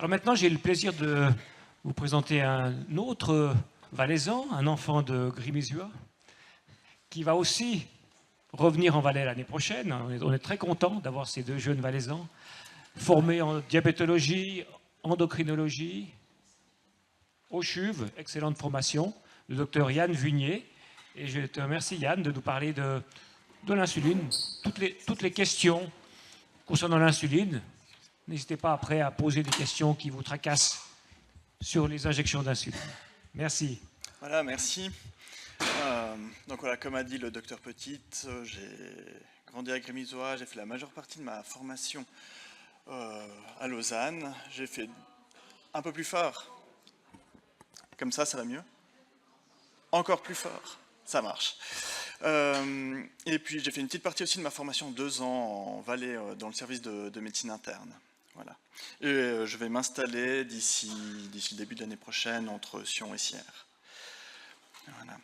Alors maintenant, j'ai le plaisir de vous présenter un autre Valaisan, un enfant de Grimizua, qui va aussi revenir en Valais l'année prochaine. On est très content d'avoir ces deux jeunes Valaisans, formés en diabétologie, endocrinologie, au CHUV, excellente formation, le docteur Yann Vunier. Et je te remercie Yann de nous parler de l'insuline, toutes les questions concernant l'insuline. N'hésitez pas après à poser des questions qui vous tracassent sur les injections d'insuline. Merci. Voilà, merci. Donc voilà, comme a dit le docteur Petite, j'ai grandi à Grémisois, j'ai fait la majeure partie de ma formation à Lausanne. J'ai fait un peu plus fort. Comme ça va mieux. Encore plus fort. Ça marche. Et puis j'ai fait une petite partie aussi de ma formation 2 ans en Valais dans le service de médecine interne. Voilà. Et je vais m'installer d'ici le début de l'année prochaine entre Sion et Sierre. Voilà.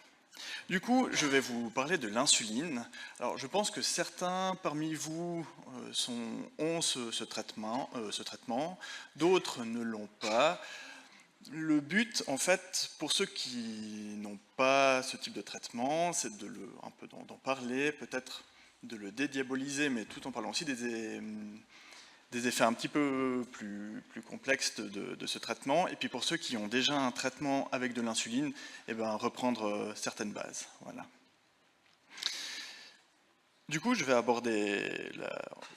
Du coup, je vais vous parler de l'insuline. Alors, je pense que certains parmi vous ont ce traitement, d'autres ne l'ont pas. Le but, en fait, pour ceux qui n'ont pas ce type de traitement, c'est un peu d'en parler, peut-être de le dédiaboliser, mais tout en parlant aussi des effets un petit peu plus complexes de ce traitement. Et puis pour ceux qui ont déjà un traitement avec de l'insuline, eh ben, reprendre certaines bases. Voilà. Du coup, je vais aborder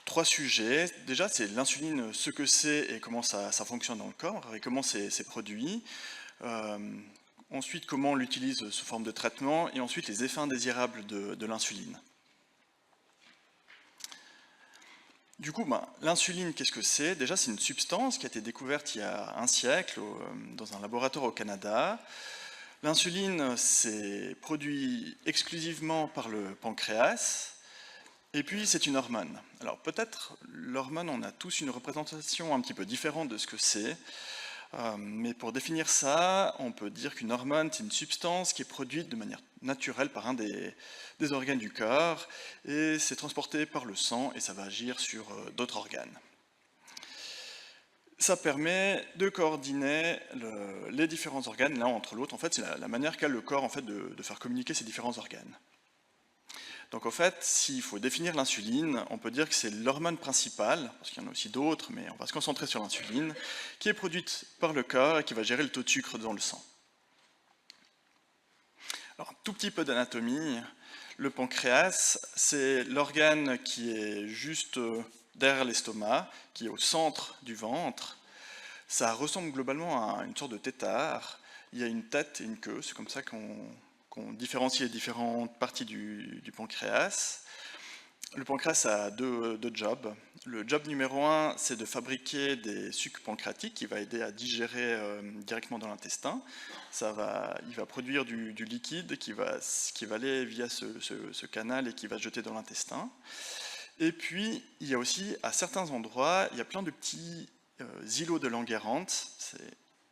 3 sujets. Déjà, c'est l'insuline, ce que c'est et comment ça fonctionne dans le corps, et comment c'est produit. Ensuite, comment on l'utilise sous forme de traitement, et ensuite les effets indésirables de l'insuline. Du coup, l'insuline, qu'est-ce que c'est? Déjà, c'est une substance qui a été découverte il y a un siècle dans un laboratoire au Canada. L'insuline, c'est produit exclusivement par le pancréas, et puis c'est une hormone. Alors peut-être, l'hormone, on a tous une représentation un petit peu différente de ce que c'est, mais pour définir ça, on peut dire qu'une hormone, c'est une substance qui est produite de manière naturelle par un des organes du corps, et c'est transporté par le sang, et ça va agir sur d'autres organes. Ça permet de coordonner les différents organes l'un entre l'autre. En fait, c'est la manière qu'a le corps en fait, de faire communiquer ces différents organes. Donc en fait, s'il faut définir l'insuline, on peut dire que c'est l'hormone principale, parce qu'il y en a aussi d'autres, mais on va se concentrer sur l'insuline, qui est produite par le corps et qui va gérer le taux de sucre dans le sang. Alors un tout petit peu d'anatomie. Le pancréas, c'est l'organe qui est juste derrière l'estomac, qui est au centre du ventre. Ça ressemble globalement à une sorte de tétard. Il y a une tête et une queue, c'est comme ça qu'on différencie les différentes parties du pancréas. Le pancréas a deux jobs. Le job numéro 1, c'est de fabriquer des sucs pancréatiques qui va aider à digérer directement dans l'intestin. Il va produire du liquide qui va aller via ce canal et qui va se jeter dans l'intestin. Et puis, il y a aussi, à certains endroits, il y a plein de petits îlots de Langerhans.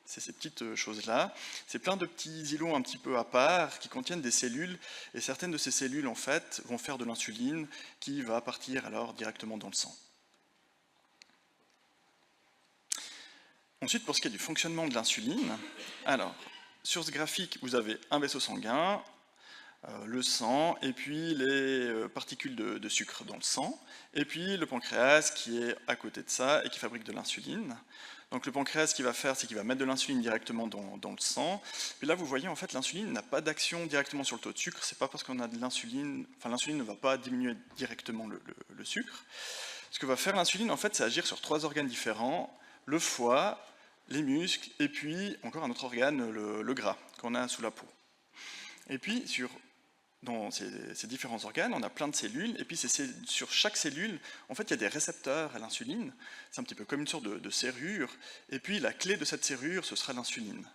C'est ces petites choses-là. C'est plein de petits îlots un petit peu à part qui contiennent des cellules, et certaines de ces cellules, en fait, vont faire de l'insuline qui va partir alors directement dans le sang. Ensuite, pour ce qui est du fonctionnement de l'insuline, alors, sur ce graphique, vous avez un vaisseau sanguin, le sang, et puis les particules de sucre dans le sang, et puis le pancréas qui est à côté de ça et qui fabrique de l'insuline. Donc le pancréas, ce qu'il va faire, c'est qu'il va mettre de l'insuline directement dans le sang. Puis là, vous voyez, en fait, l'insuline n'a pas d'action directement sur le taux de sucre. C'est pas parce qu'on a de l'insuline... Enfin, l'insuline ne va pas diminuer directement le sucre. Ce que va faire l'insuline, en fait, c'est agir sur 3 organes différents. Le foie, les muscles, et puis encore un autre organe, le gras, qu'on a sous la peau. Et puis, dans ces différents organes, on a plein de cellules, et puis sur chaque cellule, en fait, il y a des récepteurs à l'insuline. C'est un petit peu comme une sorte de serrure, et puis la clé de cette serrure, ce sera l'insuline.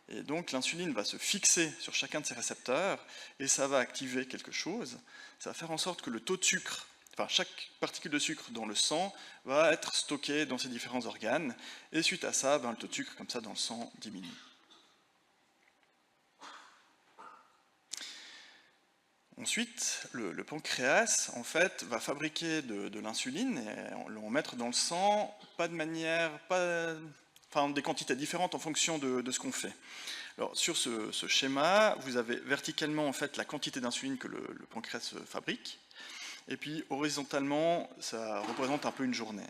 Et donc l'insuline va se fixer sur chacun de ces récepteurs, et ça va activer quelque chose. Ça va faire en sorte que le taux de sucre, enfin chaque particule de sucre dans le sang, va être stocké dans ces différents organes, et suite à ça, le taux de sucre comme ça dans le sang diminue. Ensuite, le pancréas, en fait, va fabriquer de l'insuline et on mettre dans le sang, des quantités différentes en fonction de ce qu'on fait. Alors, sur ce schéma, vous avez verticalement en fait la quantité d'insuline que le pancréas fabrique, et puis horizontalement, ça représente un peu une journée.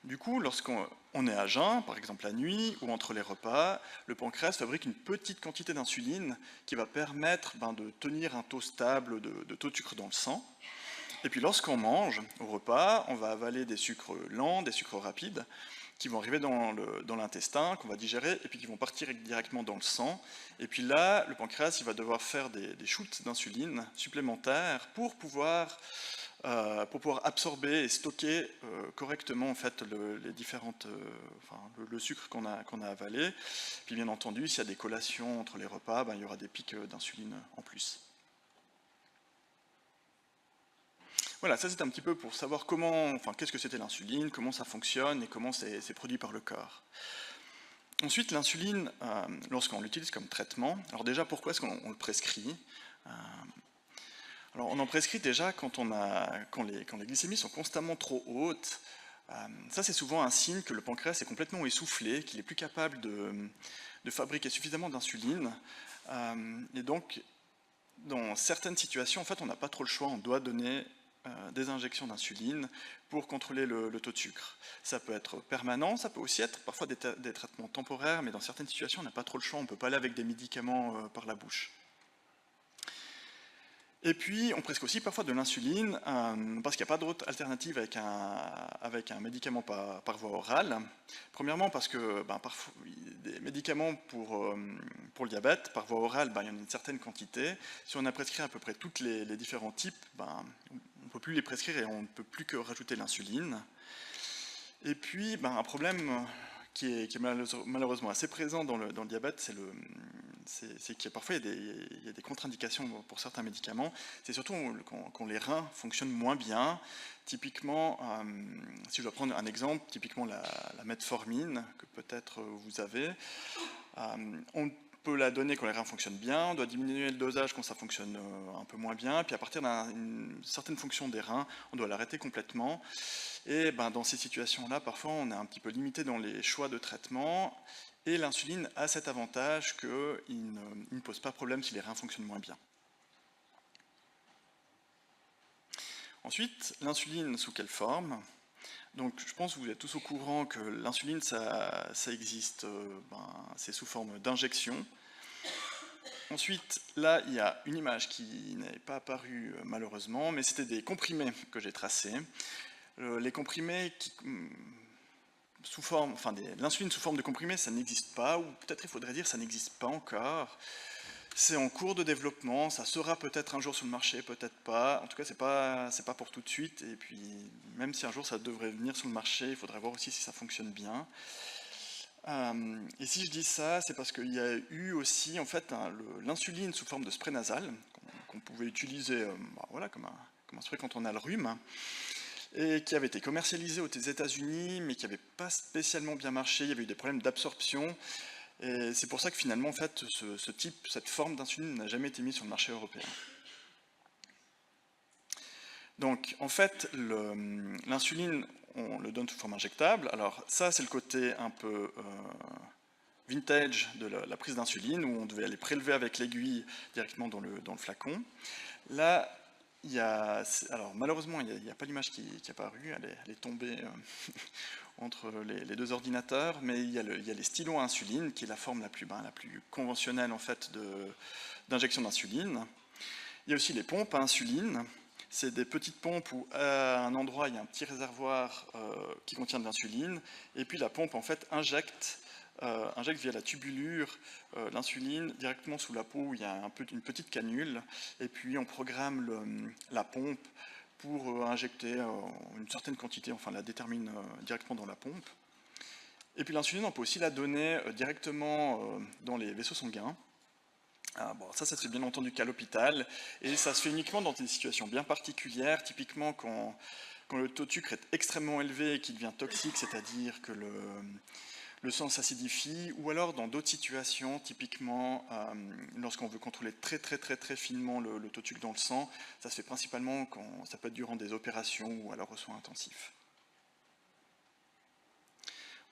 Du coup, lorsqu'on est à jeun, par exemple la nuit ou entre les repas, le pancréas fabrique une petite quantité d'insuline qui va permettre de tenir un taux stable de taux de sucre dans le sang. Et puis lorsqu'on mange au repas, on va avaler des sucres lents, des sucres rapides, qui vont arriver dans l'intestin, qu'on va digérer, et puis qui vont partir directement dans le sang. Et puis là, le pancréas il va devoir faire des shoots d'insuline supplémentaires pour pouvoir absorber et stocker correctement en fait, les différentes, le sucre qu'on a avalé. Puis bien entendu, s'il y a des collations entre les repas, il y aura des pics d'insuline en plus. Voilà, ça c'est un petit peu pour savoir qu'est-ce que c'était l'insuline, comment ça fonctionne et comment c'est produit par le corps. Ensuite, l'insuline, lorsqu'on l'utilise comme traitement, alors déjà pourquoi est-ce qu'on le prescrit? Alors on en prescrit déjà quand les glycémies sont constamment trop hautes. Ça c'est souvent un signe que le pancréas est complètement essoufflé, qu'il n'est plus capable de fabriquer suffisamment d'insuline. Et donc, dans certaines situations, en fait, on n'a pas trop le choix, on doit donner des injections d'insuline pour contrôler le taux de sucre. Ça peut être permanent, ça peut aussi être parfois des traitements temporaires, mais dans certaines situations, on n'a pas trop le choix, on ne peut pas aller avec des médicaments par la bouche. Et puis, on prescrit aussi parfois de l'insuline, parce qu'il n'y a pas d'autre alternative avec un médicament par voie orale. Premièrement, parce que parfois, des médicaments pour le diabète, par voie orale, il y en a une certaine quantité. Si on a prescrit à peu près tous les différents types, on ne peut plus les prescrire et on ne peut plus que rajouter l'insuline. Et puis, un problème qui est malheureusement assez présent dans le diabète, c'est qu'il y a parfois il y a des contre-indications pour certains médicaments. C'est surtout quand les reins fonctionnent moins bien. Typiquement, si je dois prendre un exemple, typiquement la metformine, que peut-être vous avez, on peut la donner quand les reins fonctionnent bien, on doit diminuer le dosage quand ça fonctionne un peu moins bien, puis à partir d'une certaine fonction des reins, on doit l'arrêter complètement. Et dans ces situations-là, parfois, on est un petit peu limité dans les choix de traitement, et l'insuline a cet avantage qu'il ne pose pas problème si les reins fonctionnent moins bien. Ensuite, l'insuline sous quelle forme? Donc, je pense que vous êtes tous au courant que l'insuline, ça existe, c'est sous forme d'injection. Ensuite, là, il y a une image qui n'est pas apparue malheureusement, mais c'était des comprimés que j'ai tracés. Les comprimés l'insuline sous forme de comprimés, ça n'existe pas, ou peut-être il faudrait dire ça n'existe pas encore. C'est en cours de développement, ça sera peut-être un jour sur le marché, peut-être pas. En tout cas, c'est pas pour tout de suite. Et puis, même si un jour ça devrait venir sur le marché, il faudrait voir aussi si ça fonctionne bien. Et si je dis ça, c'est parce qu'il y a eu aussi en fait l'insuline sous forme de spray nasal qu'on pouvait utiliser comme un spray quand on a le rhume, et qui avait été commercialisé aux États-Unis, mais qui n'avait pas spécialement bien marché. Il y avait eu des problèmes d'absorption. Et c'est pour ça que finalement, en fait, cette forme d'insuline n'a jamais été mise sur le marché européen. Donc, en fait, l'insuline, on le donne sous forme injectable. Alors, ça, c'est le côté un peu vintage de la prise d'insuline, où on devait aller prélever avec l'aiguille directement dans le flacon. Là, alors malheureusement, il n'y a pas l'image qui est apparue, elle est tombée entre les deux ordinateurs, mais il y a les stylos à insuline, qui est la forme la plus conventionnelle en fait d'injection d'insuline. Il y a aussi les pompes à insuline. C'est des petites pompes où à un endroit il y a un petit réservoir qui contient de l'insuline, et puis la pompe en fait injecte via la tubulure l'insuline directement sous la peau où il y a une petite canule, et puis on programme la pompe pour injecter une certaine quantité, enfin la détermine directement dans la pompe. Et puis l'insuline, on peut aussi la donner directement dans les vaisseaux sanguins. Ça se fait bien entendu qu'à l'hôpital, et ça se fait uniquement dans des situations bien particulières, typiquement quand le taux de sucre est extrêmement élevé et qu'il devient toxique, c'est-à-dire que le sang s'acidifie, ou alors dans d'autres situations, typiquement lorsqu'on veut contrôler très finement le taux de sucre dans le sang. Ça se fait principalement ça peut être durant des opérations ou alors aux soins intensifs.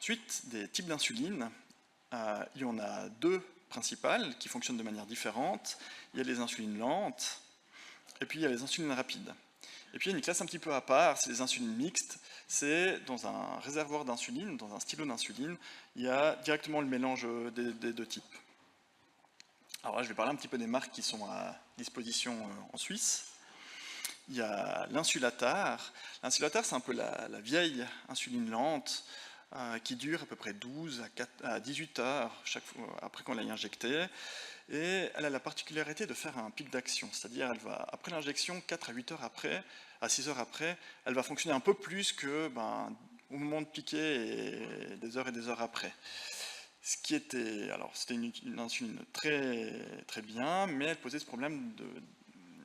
Ensuite, des types d'insuline, il y en a deux principales qui fonctionnent de manière différente. Il y a les insulines lentes, et puis il y a les insulines rapides. Et puis il y a une classe un petit peu à part, c'est les insulines mixtes. C'est dans un réservoir d'insuline, dans un stylo d'insuline, il y a directement le mélange des deux types. Alors là, je vais parler un petit peu des marques qui sont à disposition en Suisse. Il y a l'insulatar. L'insulatar, c'est un peu la vieille insuline lente qui dure à peu près 12 à 18 heures après qu'on l'ait injectée. Et elle a la particularité de faire un pic d'action, c'est-à-dire après l'injection, 4 à 8 heures après, à 6 heures après, elle va fonctionner un peu plus que au moment de piquer et des heures après. Ce qui était, alors c'était une insuline très, très bien, mais elle posait ce problème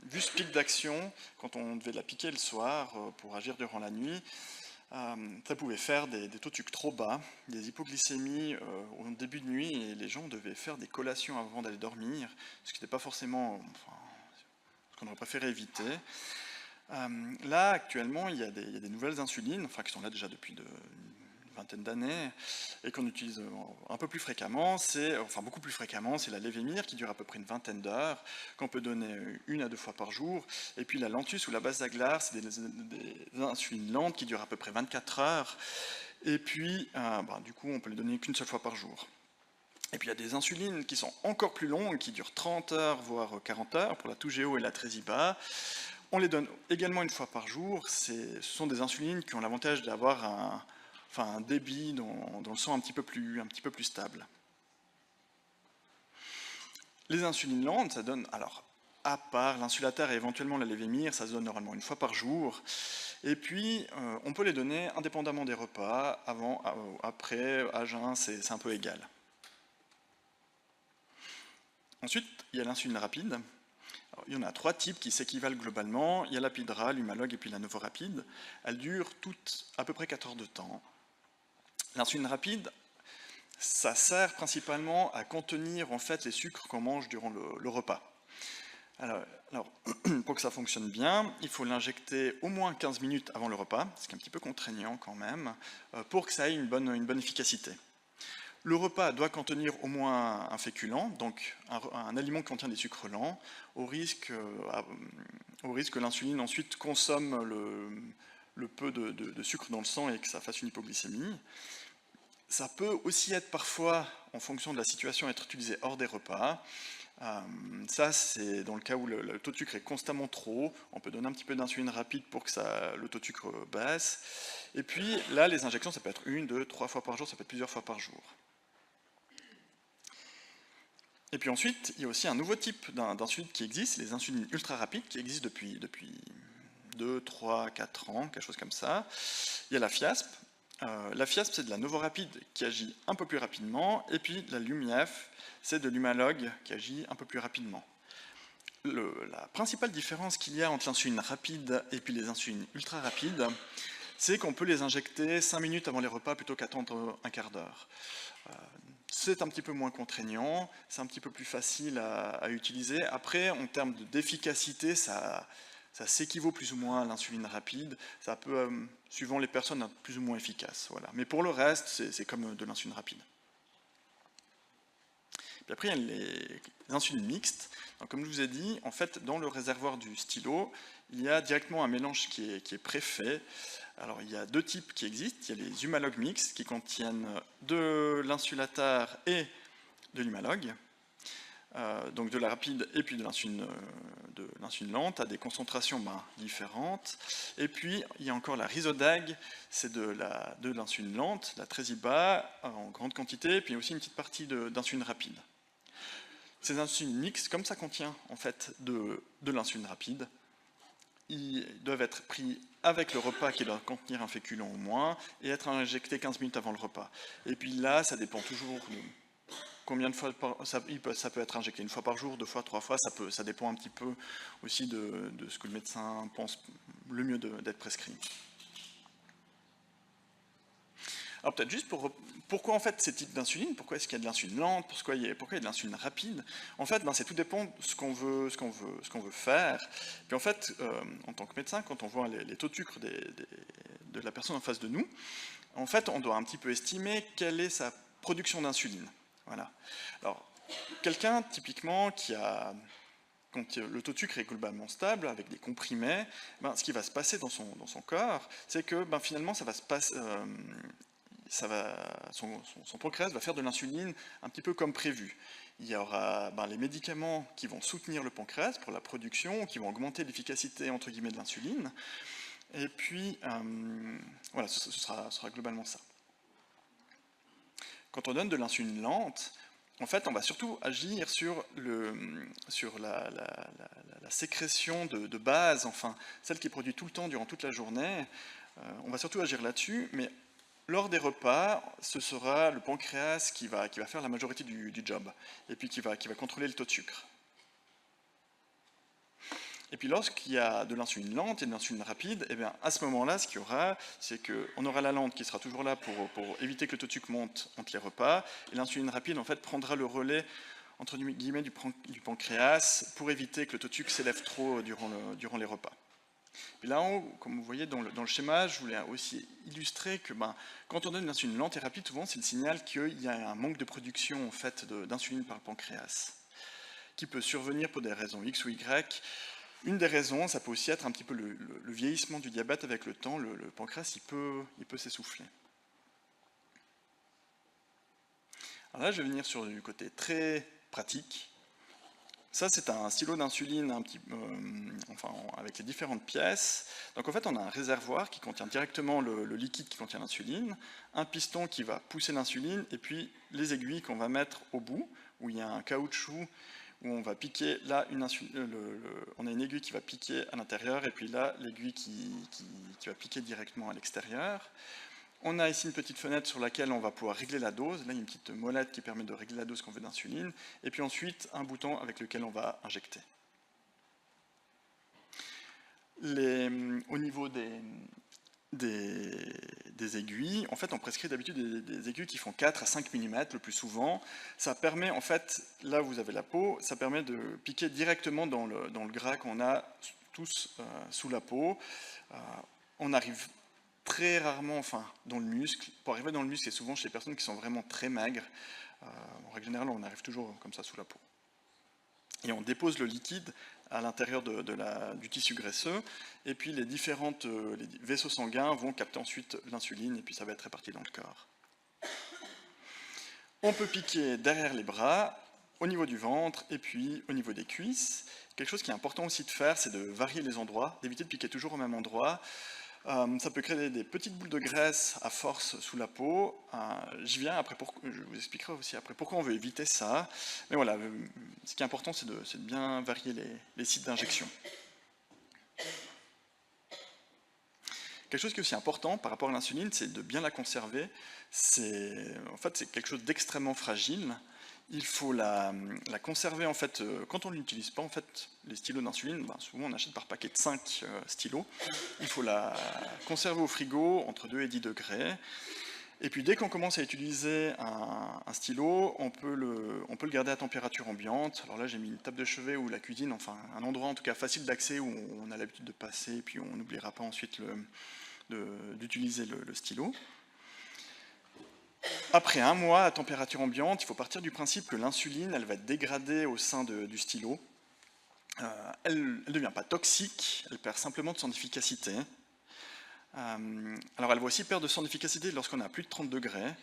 vu ce pic d'action, quand on devait la piquer le soir pour agir durant la nuit, ça pouvait faire des taux de sucre trop bas, des hypoglycémies au début de nuit, et les gens devaient faire des collations avant d'aller dormir, ce qui n'était pas forcément ce qu'on aurait préféré éviter. Là, actuellement, il y a des nouvelles insulines, qui sont là déjà depuis une vingtaine d'années, et qu'on utilise un peu plus fréquemment, beaucoup plus fréquemment, c'est la Levemir qui dure à peu près une vingtaine d'heures, qu'on peut donner 1 à 2 fois par jour, et puis la Lantus ou la Basaglar, c'est des insulines lentes qui durent à peu près 24 heures, et puis du coup on peut les donner qu'une seule fois par jour. Et puis il y a des insulines qui sont encore plus longues, qui durent 30 heures, voire 40 heures, pour la Toujeo et la Tresiba. On les donne également une fois par jour. Ce sont des insulines qui ont l'avantage d'avoir un débit dans le sang un petit peu plus stable. Les insulines lentes, ça donne, alors, à part l'insulatar et éventuellement la Levemir, ça se donne normalement une fois par jour. Et puis, on peut les donner indépendamment des repas, avant, après, à jeun, c'est un peu égal. Ensuite, il y a l'insuline rapide. Alors, il y en a 3 types qui s'équivalent globalement. Il y a l'Apidra, l'Humalog et puis la Novorapide. Elles durent toutes à peu près 4 heures de temps. L'insuline rapide, ça sert principalement à contenir en fait les sucres qu'on mange durant le repas. Alors, pour que ça fonctionne bien, il faut l'injecter au moins 15 minutes avant le repas, ce qui est un petit peu contraignant quand même, pour que ça ait une bonne efficacité. Le repas doit contenir au moins un féculent, donc un aliment qui contient des sucres lents, au risque que l'insuline ensuite consomme le peu de sucre dans le sang et que ça fasse une hypoglycémie. Ça peut aussi être parfois, en fonction de la situation, être utilisé hors des repas. Ça, c'est dans le cas où le taux de sucre est constamment trop haut. On peut donner un petit peu d'insuline rapide pour que le taux de sucre baisse. Et puis là, les injections, ça peut être 1, 2, 3 fois par jour, ça peut être plusieurs fois par jour. Et puis ensuite, il y a aussi un nouveau type d'insuline qui existe, les insulines ultra rapides, qui existent depuis 2, 3, 4 ans, quelque chose comme ça. Il y a la Fiasp. La Fiasp, c'est de la Novorapide qui agit un peu plus rapidement, et puis la Lumief, c'est de l'Humalog qui agit un peu plus rapidement. La principale différence qu'il y a entre l'insuline rapide et puis les insulines ultra rapides, c'est qu'on peut les injecter 5 minutes avant les repas plutôt qu'attendre un quart d'heure. C'est un petit peu moins contraignant, c'est un petit peu plus facile à utiliser. Après, en termes d'efficacité, ça s'équivaut plus ou moins à l'insuline rapide. Ça peut, suivant les personnes, être plus ou moins efficace. Voilà. Mais pour le reste, c'est comme de l'insuline rapide. Puis après, il y a les insulines mixtes. Donc, comme je vous ai dit, en fait, dans le réservoir du stylo, il y a directement un mélange qui est préfait. Alors, il y a 2 types qui existent. Il y a les Humalog mixtes qui contiennent de l'insulatar et de l'Humalog. Donc de la rapide et puis de l'insuline lente, à des concentrations différentes. Et puis, il y a encore la Risodag, c'est de l'insuline lente, la Tresiba en grande quantité, et puis aussi une petite partie d'insuline rapide. Ces insulines mixtes, comme ça contient en fait de l'insuline rapide, ils doivent être pris avec le repas qui doit contenir un féculent au moins, et être injectés 15 minutes avant le repas. Et puis là, ça dépend toujours de combien de fois ça peut être injecté, 1 fois par jour, 2 fois, 3 fois, ça dépend un petit peu aussi de ce que le médecin pense le mieux d'être prescrit. Alors peut-être juste pourquoi en fait ces types d'insuline, pourquoi est-ce qu'il y a de l'insuline lente, pourquoi il y a de l'insuline rapide. En fait, c'est tout dépend de ce qu'on veut faire. Puis en fait, en tant que médecin, quand on voit les taux de sucre de la personne en face de nous, En fait, on doit un petit peu estimer quelle est sa production d'insuline. Voilà. Alors, quelqu'un, typiquement, qui a... Quand le taux de sucre est globalement stable, avec des comprimés, ben, ce qui va se passer dans son corps, c'est que ben, finalement, ça va se passer... son pancréas va faire de l'insuline un petit peu comme prévu. Il y aura les médicaments qui vont soutenir le pancréas pour la production, qui vont augmenter l'efficacité entre guillemets de l'insuline. Et puis, voilà, ce sera globalement ça. Quand on donne de l'insuline lente, en fait, on va surtout agir sur la sécrétion de base, enfin, celle qui est produite tout le temps durant toute la journée. On va surtout agir là-dessus, mais lors des repas, ce sera le pancréas qui va faire la majorité du job, et puis qui va contrôler le taux de sucre. Et puis lorsqu'il y a de l'insuline lente et de l'insuline rapide, eh bien, à ce moment-là, ce qu'il y aura, c'est qu'on aura la lente qui sera toujours là pour éviter que le taux de sucre monte entre les repas, et l'insuline rapide, en fait, prendra le relais, entre guillemets, du pancréas pour éviter que le taux de sucre s'élève trop durant les repas. Et là en haut, comme vous voyez dans le schéma, je voulais aussi illustrer que quand on donne une insuline lente et rapide, souvent c'est le signal qu'il y a un manque de production en fait, d'insuline par le pancréas, qui peut survenir pour des raisons X ou Y. Une des raisons, ça peut aussi être un petit peu le vieillissement du diabète avec le temps, le pancréas il peut s'essouffler. Alors là je vais venir sur du côté très pratique. Ça, c'est un stylo d'insuline avec les différentes pièces. Donc en fait, on a un réservoir qui contient directement le liquide qui contient l'insuline, un piston qui va pousser l'insuline, et puis les aiguilles qu'on va mettre au bout, où il y a un caoutchouc, où on va piquer, là, on a une aiguille qui va piquer à l'intérieur, et puis là, l'aiguille qui va piquer directement à l'extérieur. On a ici une petite fenêtre sur laquelle on va pouvoir régler la dose. Là, il y a une petite molette qui permet de régler la dose qu'on veut d'insuline. Et puis ensuite, un bouton avec lequel on va injecter. Au niveau des aiguilles, en fait, on prescrit d'habitude des aiguilles qui font 4 à 5 mm le plus souvent. Ça permet, en fait, là où vous avez la peau, ça permet de piquer directement dans le gras qu'on a tous sous la peau. On arrive très rarement, dans le muscle. Pour arriver dans le muscle, c'est souvent chez les personnes qui sont vraiment très maigres. En règle générale, on arrive toujours comme ça sous la peau. Et on dépose le liquide à l'intérieur du tissu graisseux, et puis les vaisseaux sanguins vont capter ensuite l'insuline, et puis ça va être réparti dans le corps. On peut piquer derrière les bras, au niveau du ventre, et puis au niveau des cuisses. Quelque chose qui est important aussi de faire, c'est de varier les endroits, d'éviter de piquer toujours au même endroit. Ça peut créer des petites boules de graisse à force sous la peau. J'y viens après, je vous expliquerai aussi après pourquoi on veut éviter ça. Mais voilà, ce qui est important, c'est de bien varier les sites d'injection. Quelque chose qui est aussi important par rapport à l'insuline, c'est de bien la conserver. En fait, c'est quelque chose d'extrêmement fragile. Il faut la conserver, en fait, quand on ne l'utilise pas, en fait, les stylos d'insuline, souvent on achète par paquet de 5 stylos. Il faut la conserver au frigo entre 2 et 10 degrés. Et puis dès qu'on commence à utiliser un stylo, on peut le garder à température ambiante. Alors là, j'ai mis une table de chevet ou la cuisine, enfin un endroit en tout cas facile d'accès où on a l'habitude de passer, et puis on n'oubliera pas ensuite d'utiliser le stylo. Après un mois à température ambiante, il faut partir du principe que l'insuline, elle va être dégradée au sein du stylo. Elle ne devient pas toxique, elle perd simplement de son efficacité. Alors elle va aussi perdre de son efficacité lorsqu'on a plus de 30 degrés,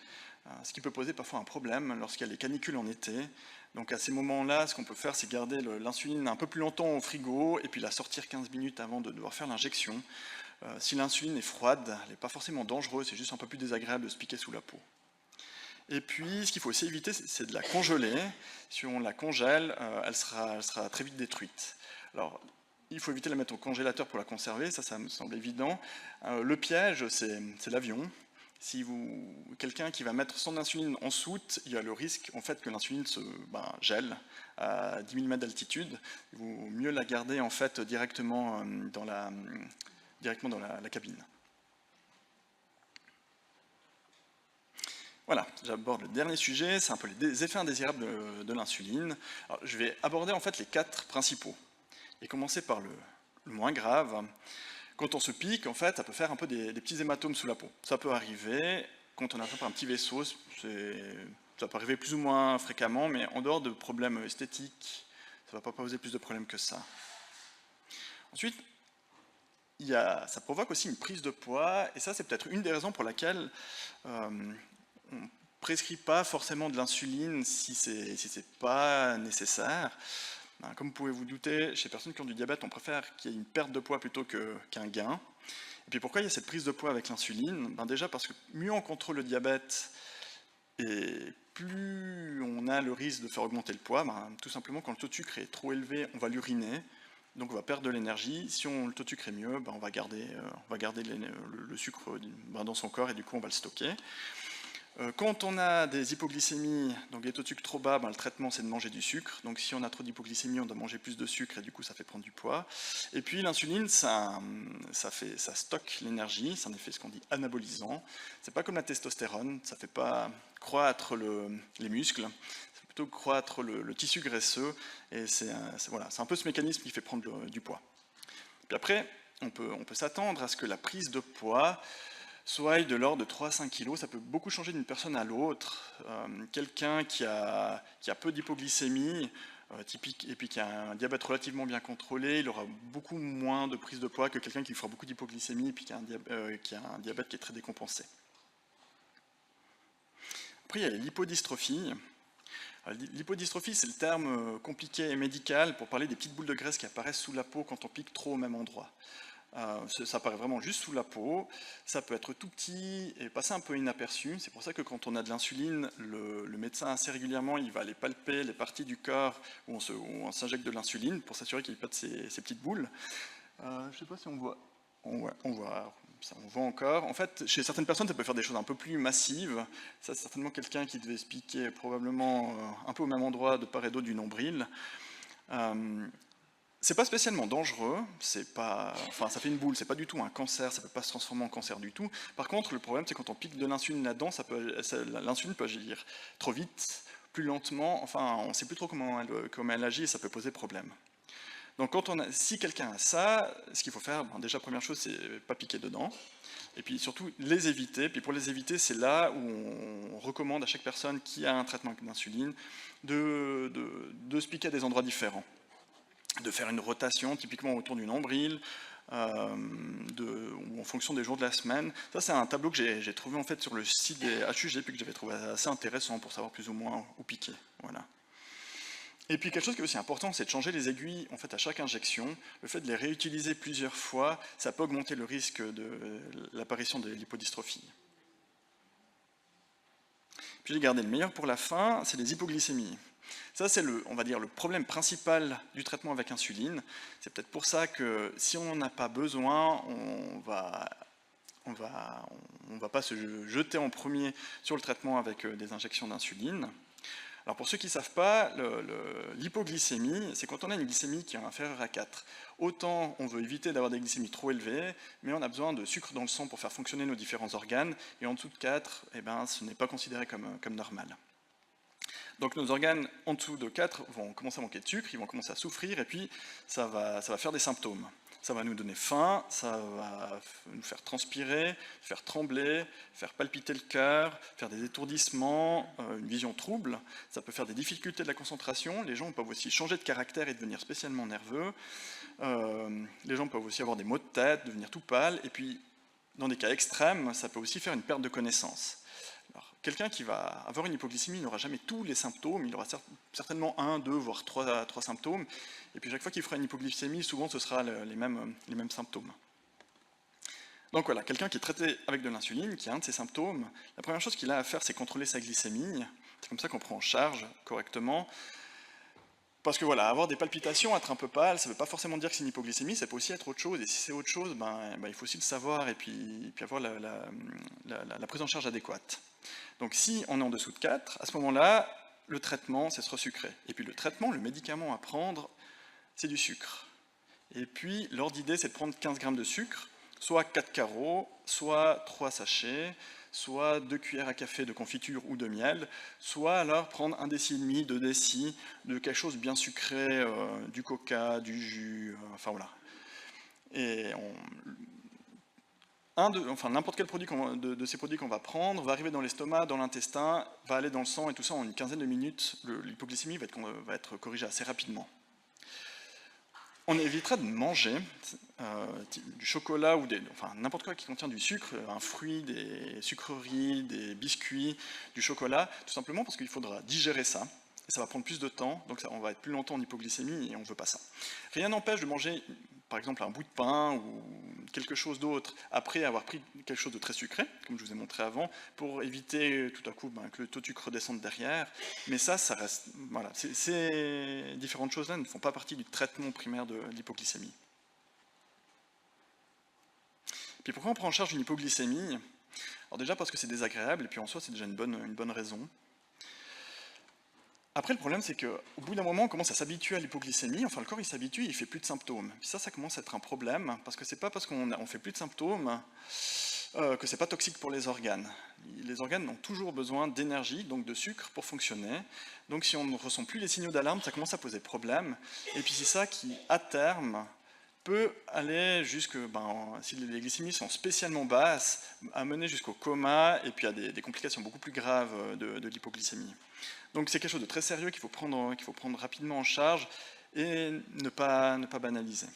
ce qui peut poser parfois un problème lorsqu'il y a les canicules en été. Donc à ces moments-là, ce qu'on peut faire, c'est garder l'insuline un peu plus longtemps au frigo, et puis la sortir 15 minutes avant de devoir faire l'injection. Si l'insuline est froide, elle n'est pas forcément dangereuse, c'est juste un peu plus désagréable de se piquer sous la peau. Et puis, ce qu'il faut aussi éviter, c'est de la congeler. Si on la congèle, elle sera très vite détruite. Alors, il faut éviter de la mettre au congélateur pour la conserver, ça me semble évident. Le piège, c'est l'avion. Si quelqu'un qui va mettre son insuline en soute, il y a le risque en fait, que l'insuline se gèle à 10 000 mètres d'altitude. Il vaut mieux la garder en fait, directement dans la cabine. Voilà, j'aborde le dernier sujet, c'est un peu les effets indésirables de l'insuline. Je vais aborder en fait les 4 principaux, et commencer par le moins grave. Quand on se pique, en fait, ça peut faire un peu des petits hématomes sous la peau. Ça peut arriver quand on attrape un petit vaisseau, ça peut arriver plus ou moins fréquemment, mais en dehors de problèmes esthétiques, ça ne va pas poser plus de problèmes que ça. Ensuite, ça provoque aussi une prise de poids, et ça c'est peut-être une des raisons pour laquelle on ne prescrit pas forcément de l'insuline si ce n'est pas nécessaire. Comme vous pouvez vous douter, chez les personnes qui ont du diabète, on préfère qu'il y ait une perte de poids plutôt qu'un gain. Et puis pourquoi il y a cette prise de poids avec l'insuline? Déjà parce que mieux on contrôle le diabète, et plus on a le risque de faire augmenter le poids. Tout simplement, quand le taux de sucre est trop élevé, on va l'uriner, donc on va perdre de l'énergie. Si le taux de sucre est mieux, on va garder le sucre dans son corps, et du coup on va le stocker. Quand on a des hypoglycémies, donc des taux de sucre trop bas, le traitement c'est de manger du sucre. Donc si on a trop d'hypoglycémie, on doit manger plus de sucre, et du coup ça fait prendre du poids. Et puis l'insuline, ça stocke l'énergie, c'est en effet ce qu'on dit anabolisant. C'est pas comme la testostérone, ça fait pas croître les muscles, ça fait plutôt croître le tissu graisseux, et c'est un peu ce mécanisme qui fait prendre du poids. Puis après, on peut s'attendre à ce que la prise de poids soit de l'ordre de 3 à 5 kg, ça peut beaucoup changer d'une personne à l'autre. Quelqu'un qui a peu d'hypoglycémie, typique, et puis qui a un diabète relativement bien contrôlé, il aura beaucoup moins de prise de poids que quelqu'un qui fera beaucoup d'hypoglycémie et puis qui a un diabète qui est très décompensé. Après, il y a l'hypodystrophie. L'hypodystrophie, c'est le terme compliqué et médical pour parler des petites boules de graisse qui apparaissent sous la peau quand on pique trop au même endroit. Ça apparaît vraiment juste sous la peau, ça peut être tout petit et passer un peu inaperçu. C'est pour ça que quand on a de l'insuline, le médecin assez régulièrement il va aller palper les parties du corps où on s'injecte de l'insuline pour s'assurer qu'il n'y ait pas de ces petites boules. Je ne sais pas si on voit. On voit encore. En fait, chez certaines personnes, ça peut faire des choses un peu plus massives. Ça, c'est certainement quelqu'un qui devait se piquer probablement un peu au même endroit de part et d'autre du nombril. C'est pas spécialement dangereux, ça fait une boule, c'est pas du tout un cancer, ça peut pas se transformer en cancer du tout. Par contre, le problème, c'est quand on pique de l'insuline là-dedans, l'insuline peut agir trop vite, plus lentement, on sait plus trop comment elle agit et ça peut poser problème. Donc si quelqu'un a ça, ce qu'il faut faire, déjà première chose, c'est pas piquer dedans, et puis surtout les éviter. Puis pour les éviter, c'est là où on recommande à chaque personne qui a un traitement d'insuline de se piquer à des endroits différents, de faire une rotation typiquement autour du nombril, ou en fonction des jours de la semaine. Ça, c'est un tableau que j'ai trouvé en fait sur le site des HUG, puis que j'avais trouvé assez intéressant pour savoir plus ou moins où piquer. Voilà. Et puis quelque chose qui est aussi important, c'est de changer les aiguilles en fait, à chaque injection. Le fait de les réutiliser plusieurs fois, ça peut augmenter le risque de l'apparition de l'hypodystrophie. Puis j'ai gardé le meilleur pour la fin, c'est les hypoglycémies. Ça, c'est on va dire, le problème principal du traitement avec insuline. C'est peut-être pour ça que si on n'en a pas besoin, on va pas se jeter en premier sur le traitement avec des injections d'insuline. Alors pour ceux qui ne savent pas, l'hypoglycémie, c'est quand on a une glycémie qui est inférieure à 4. Autant on veut éviter d'avoir des glycémies trop élevées, mais on a besoin de sucre dans le sang pour faire fonctionner nos différents organes, et en dessous de 4, ce n'est pas considéré comme normal. Donc nos organes en dessous de 4 vont commencer à manquer de sucre, ils vont commencer à souffrir, et puis ça va faire des symptômes. Ça va nous donner faim, ça va nous faire transpirer, faire trembler, faire palpiter le cœur, faire des étourdissements, une vision trouble. Ça peut faire des difficultés de la concentration. Les gens peuvent aussi changer de caractère et devenir spécialement nerveux. Les gens peuvent aussi avoir des maux de tête, devenir tout pâles. Et puis, dans des cas extrêmes, ça peut aussi faire une perte de connaissance. Quelqu'un qui va avoir une hypoglycémie n'aura jamais tous les symptômes, il aura certainement 1, 2, voire 3 symptômes, et puis chaque fois qu'il fera une hypoglycémie, souvent ce sera les mêmes symptômes. Donc voilà, quelqu'un qui est traité avec de l'insuline, qui a un de ces symptômes, la première chose qu'il a à faire, c'est contrôler sa glycémie, c'est comme ça qu'on prend en charge correctement, parce que voilà, avoir des palpitations, être un peu pâle, ça ne veut pas forcément dire que c'est une hypoglycémie, ça peut aussi être autre chose, et si c'est autre chose, il faut aussi le savoir, et puis avoir la prise en charge adéquate. Donc si on est en dessous de 4, à ce moment-là, le traitement, c'est se resucrer. Et puis le traitement, le médicament à prendre, c'est du sucre. Et puis l'ordre d'idée, c'est de prendre 15 grammes de sucre, soit 4 carreaux, soit 3 sachets, soit 2 cuillères à café de confiture ou de miel, soit alors prendre 1,5 déci, 2 décis de quelque chose bien sucré, du coca, du jus, enfin voilà. Et n'importe quel produit de ces produits qu'on va prendre va arriver dans l'estomac, dans l'intestin, va aller dans le sang, et tout ça en une quinzaine de minutes, l'hypoglycémie va être corrigée assez rapidement. On évitera de manger du chocolat ou n'importe quoi qui contient du sucre, un fruit, des sucreries, des biscuits, du chocolat, tout simplement parce qu'il faudra digérer ça, et ça va prendre plus de temps, donc on va être plus longtemps en hypoglycémie, et on ne veut pas ça. Rien n'empêche de manger, par exemple, un bout de pain ou quelque chose d'autre après avoir pris quelque chose de très sucré, comme je vous ai montré avant, pour éviter tout à coup que le taux de sucre redescende derrière. Mais ça reste... Voilà, ces différentes choses-là ne font pas partie du traitement primaire de l'hypoglycémie. Puis pourquoi on prend en charge une hypoglycémie? Alors déjà parce que c'est désagréable, et puis en soi c'est déjà une bonne raison. Après, le problème, c'est qu'au bout d'un moment, on commence à s'habituer à l'hypoglycémie, enfin le corps il s'habitue, il fait plus de symptômes. Puis ça commence à être un problème, parce que c'est pas parce qu'on fait plus de symptômes que c'est pas toxique pour les organes. Les organes ont toujours besoin d'énergie, donc de sucre, pour fonctionner. Donc si on ne ressent plus les signaux d'alarme, ça commence à poser problème. Et puis c'est ça qui, à terme, peut aller jusque, si les glycémies sont spécialement basses, amener jusqu'au coma, et puis à des complications beaucoup plus graves de l'hypoglycémie. Donc c'est quelque chose de très sérieux qu'il faut prendre rapidement en charge et ne pas banaliser.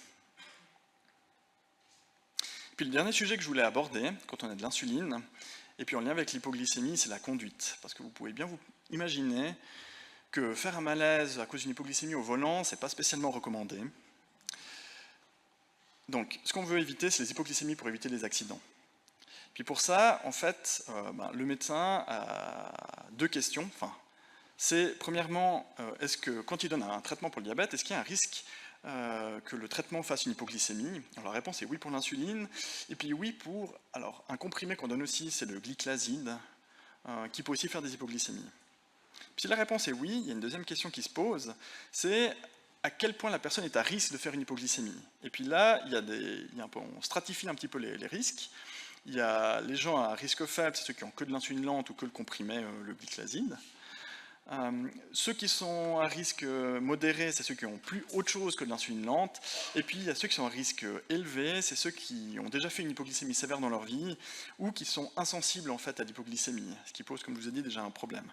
Puis le dernier sujet que je voulais aborder, quand on a de l'insuline, et puis en lien avec l'hypoglycémie, c'est la conduite. Parce que vous pouvez bien vous imaginer que faire un malaise à cause d'une hypoglycémie au volant, c'est pas spécialement recommandé. Donc ce qu'on veut éviter, c'est les hypoglycémies pour éviter les accidents. Puis pour ça, en fait, le médecin a deux questions. C'est premièrement, est-ce que quand il donne un traitement pour le diabète, est-ce qu'il y a un risque que le traitement fasse une hypoglycémie? Alors la réponse est oui pour l'insuline, et puis oui pour un comprimé qu'on donne aussi, c'est le glyclaside, qui peut aussi faire des hypoglycémies. Puis si la réponse est oui, il y a une deuxième question qui se pose, c'est à quel point la personne est à risque de faire une hypoglycémie. Et puis là, on stratifie un petit peu les risques. Il y a les gens à risque faible, c'est ceux qui ont que de l'insuline lente ou que le comprimé, le glyclaside. Ceux qui sont à risque modéré, c'est ceux qui ont plus autre chose que de l'insuline lente. Et puis il y a ceux qui sont à risque élevé, c'est ceux qui ont déjà fait une hypoglycémie sévère dans leur vie ou qui sont insensibles en fait à l'hypoglycémie, ce qui pose, comme je vous ai dit, déjà un problème.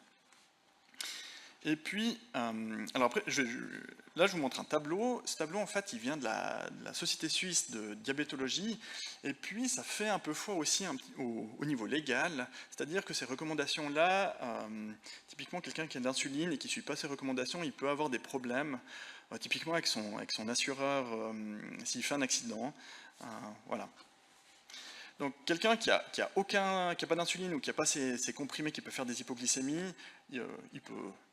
Et puis, alors après, là je vous montre un tableau. Ce tableau en fait il vient de la Société suisse de diabétologie, et puis ça fait un peu foi aussi au niveau légal, c'est-à-dire que ces recommandations-là, typiquement quelqu'un qui a de l'insuline et qui ne suit pas ces recommandations, il peut avoir des problèmes, typiquement avec son assureur s'il fait un accident, voilà. Donc quelqu'un qui a pas d'insuline ou qui n'a pas ces comprimés qui peut faire des hypoglycémies, il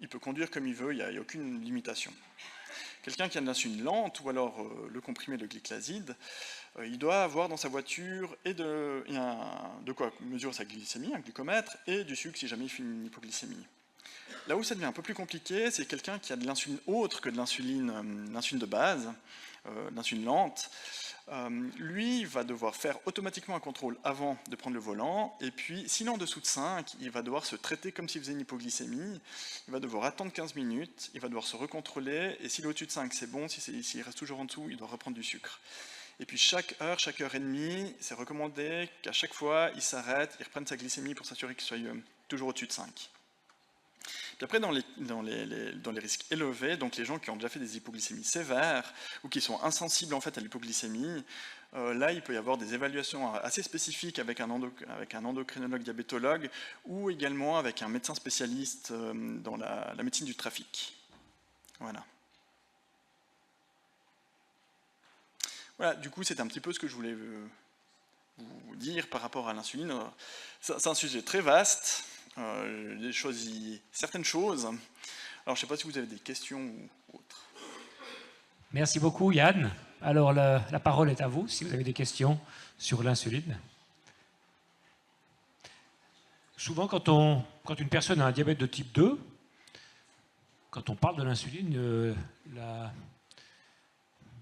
peut conduire comme il veut, il n'y a aucune limitation. Quelqu'un qui a de l'insuline lente ou alors le comprimé de glyclaside, il doit avoir dans sa voiture de quoi mesurer sa glycémie, un glucomètre, et du sucre si jamais il fait une hypoglycémie. Là où ça devient un peu plus compliqué, c'est quelqu'un qui a de l'insuline autre que de l'insuline de base, l'insuline lente. Lui va devoir faire automatiquement un contrôle avant de prendre le volant, et puis s'il est en dessous de 5, il va devoir se traiter comme s'il faisait une hypoglycémie, il va devoir attendre 15 minutes, il va devoir se recontrôler, et s'il est au-dessus de 5, c'est bon, s'il reste toujours en dessous, il doit reprendre du sucre. Et puis chaque heure et demie, c'est recommandé qu'à chaque fois, il s'arrête, il reprenne sa glycémie pour s'assurer qu'il soit toujours au-dessus de 5. Puis après, dans les risques élevés, donc les gens qui ont déjà fait des hypoglycémies sévères ou qui sont insensibles en fait à l'hypoglycémie, là, il peut y avoir des évaluations assez spécifiques avec un endocrinologue diabétologue ou également avec un médecin spécialiste dans la médecine du trafic. Voilà. Voilà, du coup, c'est un petit peu ce que je voulais vous dire par rapport à l'insuline. C'est un sujet très vaste. J'ai choisi certaines choses. Alors, je ne sais pas si vous avez des questions ou autres. Merci beaucoup, Yann. Alors, la parole est à vous, si vous avez des questions sur l'insuline. Souvent, quand une personne a un diabète de type 2, quand on parle de l'insuline,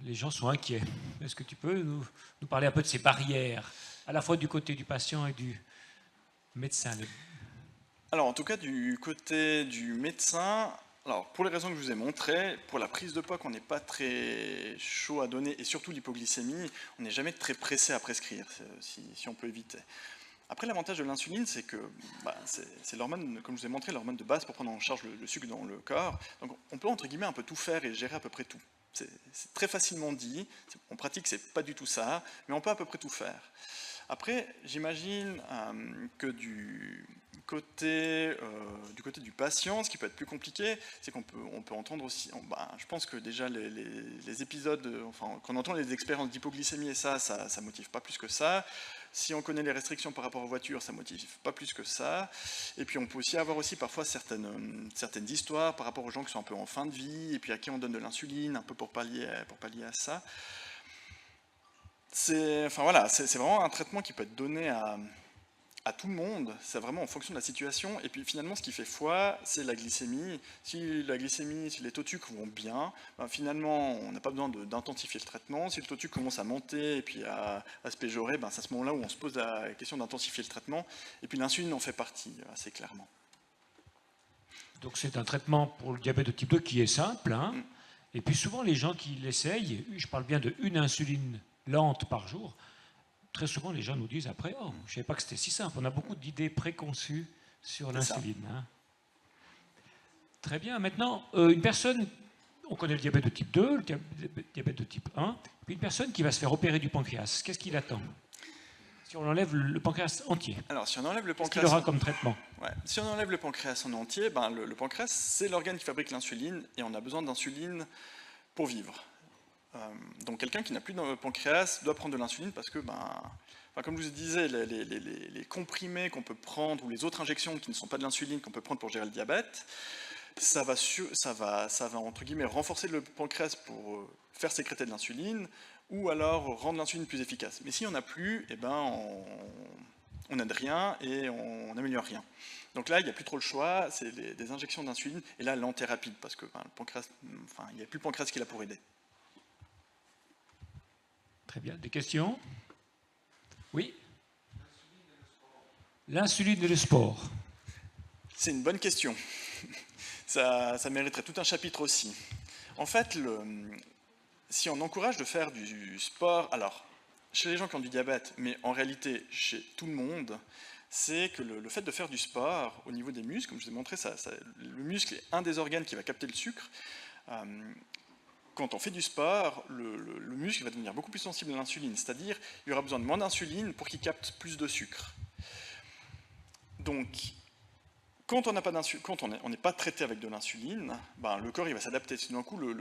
les gens sont inquiets. Est-ce que tu peux nous parler un peu de ces barrières, à la fois du côté du patient et du médecin? Alors, en tout cas, du côté du médecin, Alors, pour les raisons que je vous ai montrées, pour la prise de poids qu'on n'est pas très chaud à donner, et surtout l'hypoglycémie, on n'est jamais très pressé à prescrire, si on peut éviter. Après, l'avantage de l'insuline, c'est que c'est l'hormone, comme je vous ai montré, l'hormone de base pour prendre en charge le sucre dans le corps. Donc on peut, entre guillemets, un peu tout faire et gérer à peu près tout. C'est très facilement dit, en pratique, c'est pas du tout ça, mais on peut à peu près tout faire. Après, j'imagine que du côté du patient, ce qui peut être plus compliqué, c'est qu'on peut entendre aussi, je pense que déjà les épisodes, enfin, quand on entend les expériences d'hypoglycémie et ça motive pas plus que ça. Si on connaît les restrictions par rapport aux voitures, ça motive pas plus que ça. Et puis on peut aussi avoir aussi parfois certaines histoires par rapport aux gens qui sont un peu en fin de vie, et puis à qui on donne de l'insuline, un peu pour pallier à ça. C'est vraiment un traitement qui peut être donné à tout le monde, c'est vraiment en fonction de la situation, et puis finalement ce qui fait foi, c'est la glycémie. Si les taux de sucre vont bien, finalement on n'a pas besoin d'intensifier le traitement. Si le taux de sucre commence à monter et puis à se péjorer, c'est à ce moment-là où on se pose la question d'intensifier le traitement, et puis l'insuline en fait partie, assez clairement. Donc c'est un traitement pour le diabète de type 2 qui est simple, hein. Et puis souvent les gens qui l'essayent, je parle bien de une insuline lente par jour, très souvent, les gens nous disent après, oh, je ne savais pas que c'était si simple. On a beaucoup d'idées préconçues sur l'insuline. Hein. Très bien. Maintenant, une personne, on connaît le diabète de type 2, le diabète de type 1, puis une personne qui va se faire opérer du pancréas, qu'est-ce qu'il attend si on enlève le pancréas entier? Alors, si on enlève le pancréas, qu'est-ce qu'il aura comme traitement? Si on enlève le pancréas en entier, le pancréas, c'est l'organe qui fabrique l'insuline, et on a besoin d'insuline pour vivre. Donc quelqu'un qui n'a plus de pancréas doit prendre de l'insuline parce que, comme je vous disais, les comprimés qu'on peut prendre ou les autres injections qui ne sont pas de l'insuline qu'on peut prendre pour gérer le diabète, ça va entre guillemets renforcer le pancréas pour faire sécréter de l'insuline ou alors rendre l'insuline plus efficace. Mais si on n'a plus, on n'aide rien et on n'améliore rien. Donc là, il n'y a plus trop le choix, c'est des injections d'insuline et là, l'anthérapie parce que le pancréas, il n'y a plus le pancréas qui est là pour aider. Très bien. Des questions? Oui? L'insuline et le sport. C'est une bonne question. Ça mériterait tout un chapitre aussi. En fait, si on encourage de faire du sport, alors, chez les gens qui ont du diabète, mais en réalité chez tout le monde, c'est que le fait de faire du sport au niveau des muscles, comme je vous ai montré, le muscle est un des organes qui va capter le sucre. Quand on fait du sport, le muscle va devenir beaucoup plus sensible à l'insuline, c'est-à-dire il y aura besoin de moins d'insuline pour qu'il capte plus de sucre. Donc, quand on n'est pas traité avec de l'insuline, le corps il va s'adapter. Si d'un coup le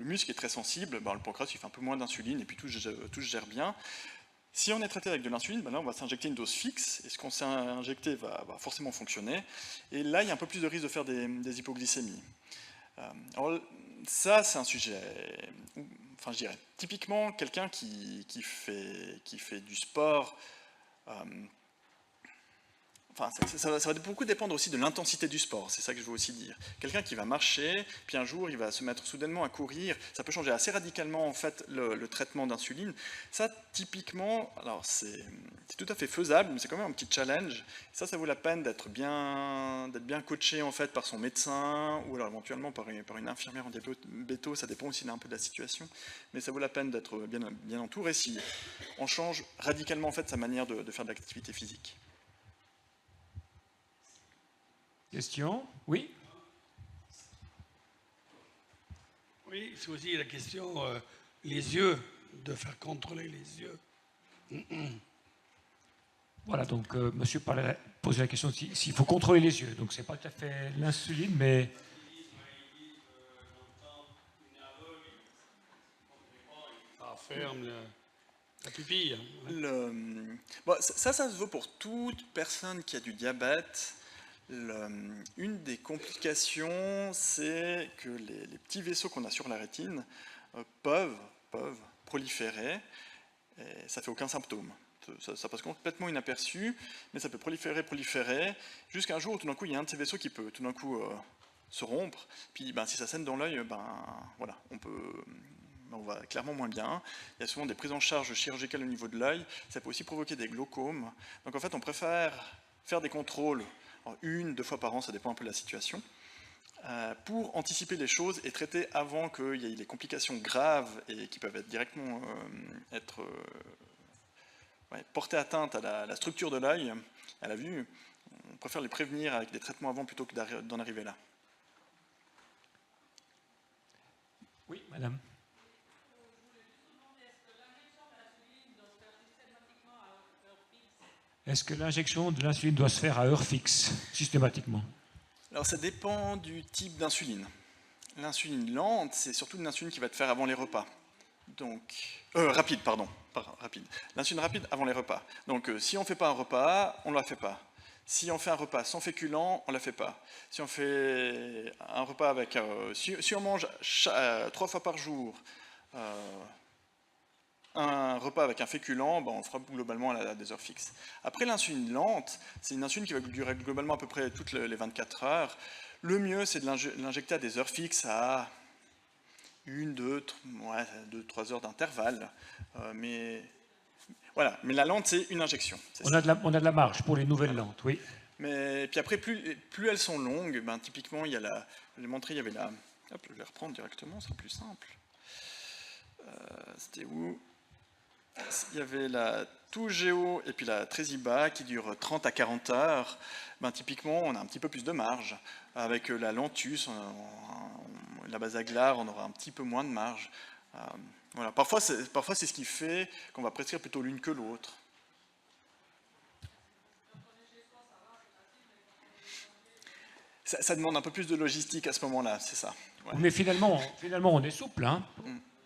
muscle est très sensible, le pancréas il fait un peu moins d'insuline et puis tout se gère bien. Si on est traité avec de l'insuline, là on va s'injecter une dose fixe et ce qu'on s'est injecté va forcément fonctionner. Et là il y a un peu plus de risque de faire des hypoglycémies. Alors, ça, c'est un sujet, je dirais, typiquement, quelqu'un qui fait du sport, ça va beaucoup dépendre aussi de l'intensité du sport, c'est ça que je veux aussi dire. Quelqu'un qui va marcher, puis un jour il va se mettre soudainement à courir, ça peut changer assez radicalement en fait le traitement d'insuline. Ça typiquement, alors c'est tout à fait faisable, mais c'est quand même un petit challenge. Ça vaut la peine d'être bien coaché en fait par son médecin, ou alors éventuellement par une infirmière en diabéto, ça dépend aussi un peu de la situation, mais ça vaut la peine d'être bien entouré si on change radicalement en fait sa manière de faire de l'activité physique. Question? Oui? Oui, c'est aussi la question, les yeux, de faire contrôler les yeux. Voilà, donc monsieur posait la question s'il faut contrôler les yeux. Donc c'est pas tout à fait l'insuline, mais... Ça ferme la pupille. Ça se vaut pour toute personne qui a du diabète. Une des complications, c'est que les petits vaisseaux qu'on a sur la rétine peuvent proliférer, et ça ne fait aucun symptôme. Ça passe complètement inaperçu, mais ça peut proliférer, jusqu'à un jour où tout d'un coup, il y a un de ces vaisseaux qui peut tout d'un coup se rompre, puis si ça saigne dans l'œil, voilà, on va clairement moins bien. Il y a souvent des prises en charge chirurgicales au niveau de l'œil, ça peut aussi provoquer des glaucomes. Donc en fait, on préfère faire des contrôles 1-2 fois par an, ça dépend un peu de la situation, pour anticiper les choses et traiter avant qu'il y ait les complications graves et qui peuvent être directement porter atteinte à la structure de l'œil, à la vue. On préfère les prévenir avec des traitements avant plutôt que d'en arriver là. Oui, madame. Est-ce que l'injection de l'insuline doit se faire à heure fixe, systématiquement? Alors ça dépend du type d'insuline. L'insuline lente, c'est surtout une insuline qui va te faire avant les repas. Donc, rapide, pardon. Rapide. L'insuline rapide avant les repas. Donc si on ne fait pas un repas, on ne la fait pas. Si on fait un repas sans féculents, on ne la fait pas. Si on fait un repas avec... si on mange 3 fois par jour un repas avec un féculent, ben on le fera globalement à des heures fixes. Après, l'insuline lente, c'est une insuline qui va durer globalement à peu près toutes les 24 heures. Le mieux, c'est de l'injecter à des heures fixes à 1, 2, 3 heures d'intervalle. Mais voilà, mais la lente, c'est une injection. On a de la marge pour les nouvelles lentes, oui. Mais puis après, plus elles sont longues, ben, typiquement, il y a je l'ai montré, il y avait la... Hop, je vais reprendre directement, c'est plus simple. C'était où? Il y avait la Toujeo et puis la Tresiba qui dure 30 à 40 heures. Ben, typiquement, on a un petit peu plus de marge. Avec la Lantus, la Basaglar, on aura un petit peu moins de marge. Voilà. Parfois, c'est ce qui fait qu'on va prescrire plutôt l'une que l'autre. Ça demande un peu plus de logistique à ce moment-là, c'est ça. Ouais. Mais finalement, on est souple. Hein.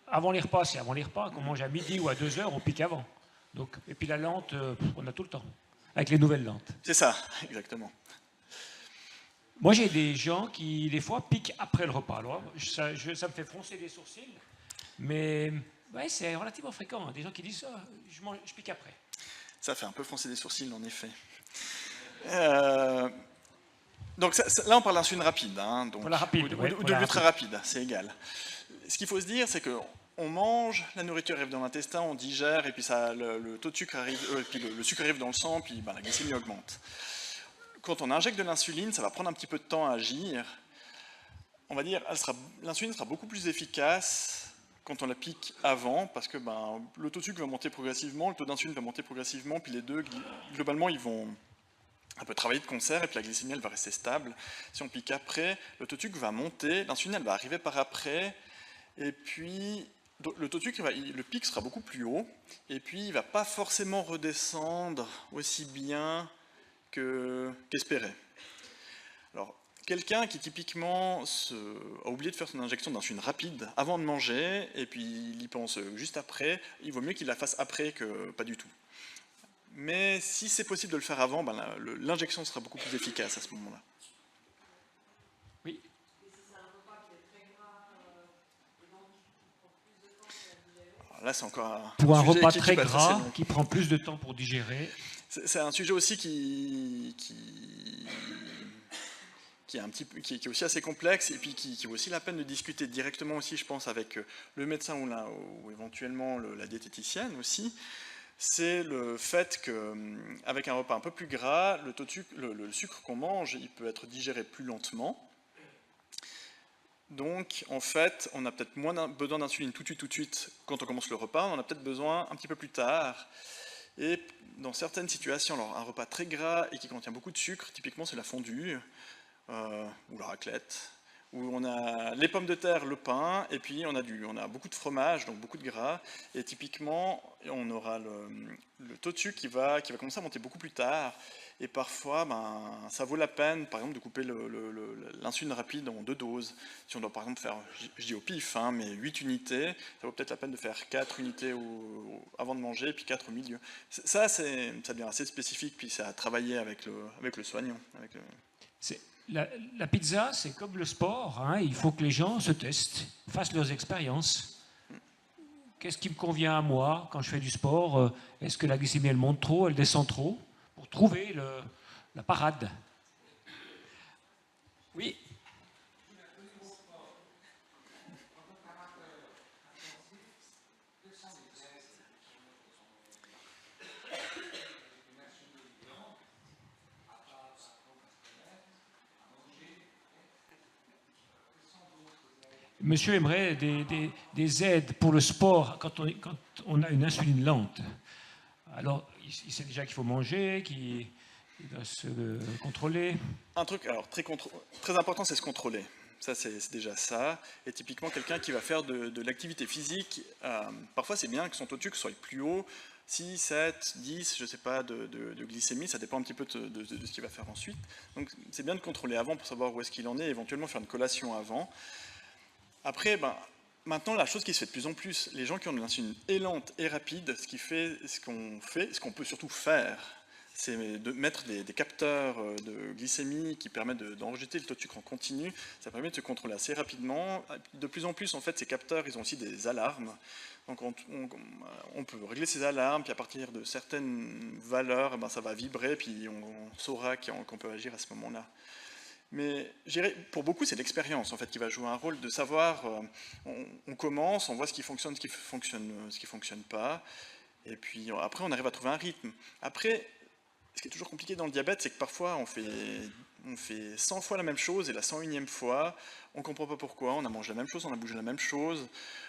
Avant les repas, c'est avant les repas. Qu'on mange à midi ou à 2 heures, on pique avant. Donc, et puis la lente, on a tout le temps. Avec les nouvelles lentes. C'est ça, exactement. Moi, j'ai des gens qui, des fois, piquent après le repas. Alors, ça me fait froncer les sourcils. Mais ouais, c'est relativement fréquent. Hein. Des gens qui disent ça, je pique après. Ça fait un peu froncer les sourcils, en effet. Donc là, on parle d'insuline rapide. Hein, donc, ou de l'ultra rapide, c'est égal. Ce qu'il faut se dire, c'est qu'on mange, la nourriture arrive dans l'intestin, on digère, et puis le taux de sucre arrive, puis le sucre arrive dans le sang, puis la glycémie augmente. Quand on injecte de l'insuline, ça va prendre un petit peu de temps à agir. On va dire, l'insuline sera beaucoup plus efficace quand on la pique avant, parce que le taux de sucre va monter progressivement, le taux d'insuline va monter progressivement, puis les deux, globalement, ils vont un peu travailler de concert, et puis la glycémie, elle va rester stable. Si on pique après, le taux de sucre va monter, l'insuline, elle va arriver par après, et puis le taux de sucre, le pic sera beaucoup plus haut, et puis il ne va pas forcément redescendre aussi bien qu'espéré. Alors, quelqu'un qui typiquement a oublié de faire son injection d'insuline rapide avant de manger, et puis il y pense juste après, il vaut mieux qu'il la fasse après que pas du tout. Mais si c'est possible de le faire avant, l'injection sera beaucoup plus efficace à ce moment-là. Oui. Alors là, c'est encore pour un repas très gras qui prend plus de temps pour digérer. C'est un sujet aussi qui est aussi assez complexe et puis qui vaut aussi la peine de discuter directement aussi, je pense, avec le médecin ou éventuellement la diététicienne aussi. C'est le fait qu'avec un repas un peu plus gras, le sucre qu'on mange, il peut être digéré plus lentement. Donc, en fait, on a peut-être moins besoin d'insuline tout de suite quand on commence le repas, on en a peut-être besoin un petit peu plus tard. Et dans certaines situations, alors un repas très gras et qui contient beaucoup de sucre, typiquement c'est la fondue ou la raclette, où on a les pommes de terre, le pain, et puis on a beaucoup de fromage, donc beaucoup de gras, et typiquement on aura le taux de sucre qui va commencer à monter beaucoup plus tard, et parfois ça vaut la peine par exemple de couper l'insuline rapide en 2 doses. Si on doit par exemple faire, je dis au pif, mais 8 unités, ça vaut peut-être la peine de faire 4 unités avant de manger, puis 4 au milieu. Ça devient assez spécifique, puis c'est à travailler avec le soignant. La pizza, c'est comme le sport, hein, il faut que les gens se testent, fassent leurs expériences. Qu'est-ce qui me convient à moi quand je fais du sport? Est-ce que la glycémie, elle monte trop, elle descend trop? Pour trouver la parade. Oui. monsieur aimerait des aides pour le sport quand on a une insuline lente. Alors, il sait déjà qu'il faut manger, qu'il doit se contrôler. Un truc alors, très important, c'est se contrôler. Ça, c'est déjà ça. Et typiquement, quelqu'un qui va faire de l'activité physique, parfois c'est bien que son taux de sucre soit plus haut, 6, 7, 10, je ne sais pas, de glycémie, ça dépend un petit peu de ce qu'il va faire ensuite. Donc c'est bien de contrôler avant pour savoir où est-ce qu'il en est, éventuellement faire une collation avant. Après, maintenant, la chose qui se fait de plus en plus, les gens qui ont de l'insuline lente et rapide, ce qu'on peut surtout faire, c'est de mettre des capteurs de glycémie qui permettent d'enregistrer le taux de sucre en continu. Ça permet de se contrôler assez rapidement. De plus en plus, en fait, ces capteurs, ils ont aussi des alarmes. Donc on peut régler ces alarmes, puis à partir de certaines valeurs, ça va vibrer, puis on saura qu'on peut agir à ce moment-là. Mais pour beaucoup, c'est l'expérience en fait qui va jouer un rôle de savoir. On commence, on voit ce qui fonctionne, ce qui fonctionne pas, et puis après on arrive à trouver un rythme. Après, ce qui est toujours compliqué dans le diabète, c'est que parfois on fait 100 fois la même chose et la 101e fois, on ne comprend pas pourquoi, on a mangé la même chose, on a bougé la même chose,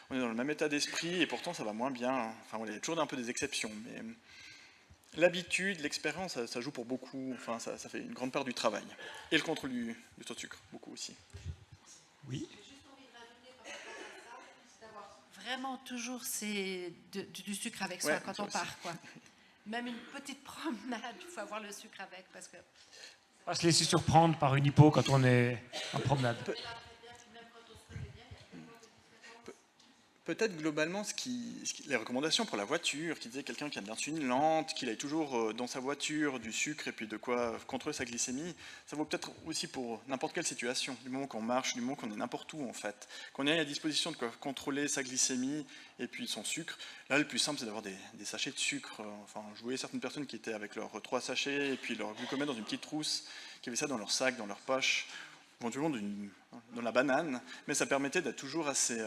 on est dans le même état d'esprit et pourtant ça va moins bien. Enfin, il y a toujours un peu des exceptions, mais l'habitude, l'expérience, ça joue pour beaucoup, enfin, ça fait une grande part du travail. Et le contrôle du taux de sucre, beaucoup aussi. Oui. J'ai juste envie de rajouter par rapport à ça, c'est d'avoir vraiment toujours du sucre avec soi quand on part, quoi. Même une petite promenade, il faut avoir le sucre avec, parce que... Pas se laisser surprendre par une hypo quand on est en promenade. Peut-être globalement, les recommandations pour la voiture, qui disait quelqu'un qui a de l'insuline lente, qu'il ait toujours dans sa voiture du sucre et puis de quoi contrôler sa glycémie, ça vaut peut-être aussi pour n'importe quelle situation, du moment qu'on marche, du moment qu'on est n'importe où en fait. Qu'on ait à disposition de quoi contrôler sa glycémie et puis son sucre. Là, le plus simple, c'est d'avoir des sachets de sucre. Enfin, je voyais certaines personnes qui étaient avec leurs 3 sachets et puis leur glucomètre dans une petite trousse, qui avaient ça dans leur sac, dans leur poche, éventuellement dans la banane, mais ça permettait d'être toujours assez...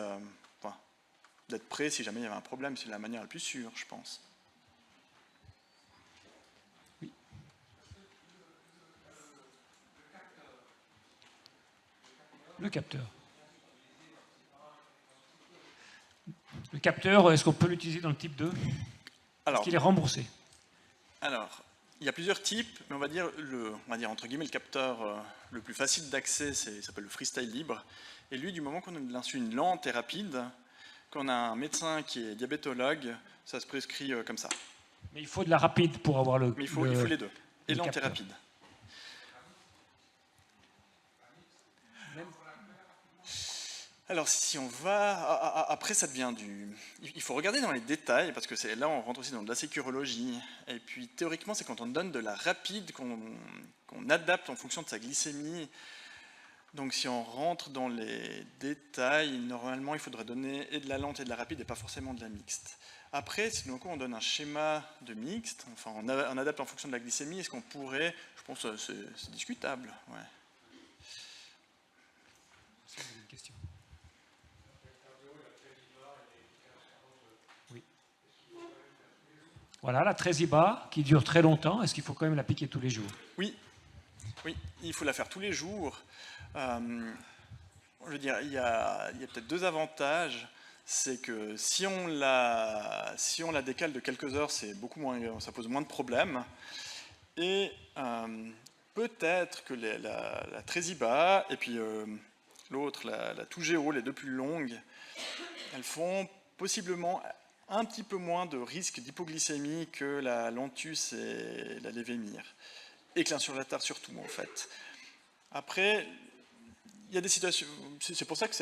d'être prêt si jamais il y avait un problème, c'est la manière la plus sûre, je pense. Oui. Le capteur. Le capteur, est-ce qu'on peut l'utiliser dans le type 2 ? Est-ce qu'il est remboursé ? Alors, il y a plusieurs types, mais on va dire entre guillemets le capteur le plus facile d'accès, il s'appelle le freestyle libre. Et lui, du moment qu'on a de l'insuline lente et rapide, quand on a un médecin qui est diabétologue, ça se prescrit comme ça. Mais il faut de la rapide pour avoir le... Mais il faut les deux, et lente et rapide. Alors si on va... Après ça devient il faut regarder dans les détails, parce que là on rentre aussi dans de la sécurologie. Et puis théoriquement c'est quand on donne de la rapide qu'on adapte en fonction de sa glycémie. Donc si on rentre dans les détails, normalement il faudrait donner et de la lente et de la rapide et pas forcément de la mixte. Après, si on donne un schéma de mixte, enfin on adapte en fonction de la glycémie, est-ce qu'on pourrait, je pense que c'est discutable. Ouais. C'est une question. Oui. Voilà, la Tresiba qui dure très longtemps, est-ce qu'il faut quand même la piquer tous les jours ? Oui, il faut la faire tous les jours. Je veux dire, il y a peut-être 2 avantages. C'est que si on la décale de quelques heures, ça pose moins de problèmes. Et peut-être que la Tresiba et puis l'autre, la Toujeo, les 2 plus longues, elles font possiblement un petit peu moins de risque d'hypoglycémie que la Lantus et la Levemir. Et que l'insulatard surtout, en fait. Après, il y a des situations, c'est pour ça que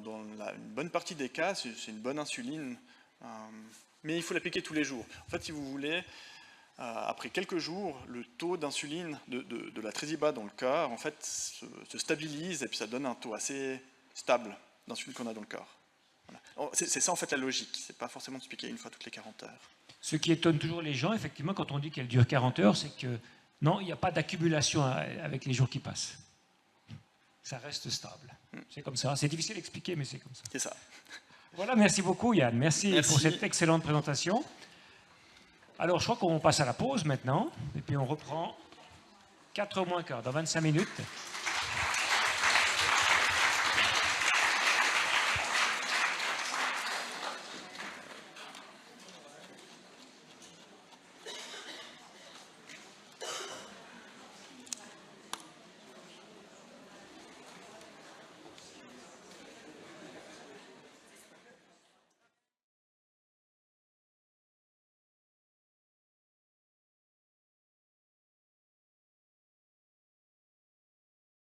dans une bonne partie des cas, c'est une bonne insuline, mais il faut l'appliquer tous les jours. En fait, si vous voulez, après quelques jours, le taux d'insuline de la Tresiba dans le corps, en fait, se stabilise et puis ça donne un taux assez stable d'insuline qu'on a dans le corps. Voilà. C'est ça en fait la logique, c'est pas forcément de se piquer une fois toutes les 40 heures. Ce qui étonne toujours les gens, effectivement, quand on dit qu'elle dure 40 heures, c'est que non, il n'y a pas d'accumulation avec les jours qui passent. Ça reste stable. C'est comme ça. C'est difficile à expliquer, mais c'est comme ça. C'est ça. Voilà, merci beaucoup Yann. Merci pour cette excellente présentation. Alors, je crois qu'on passe à la pause maintenant, et puis on reprend 4h moins quart, dans 25 minutes.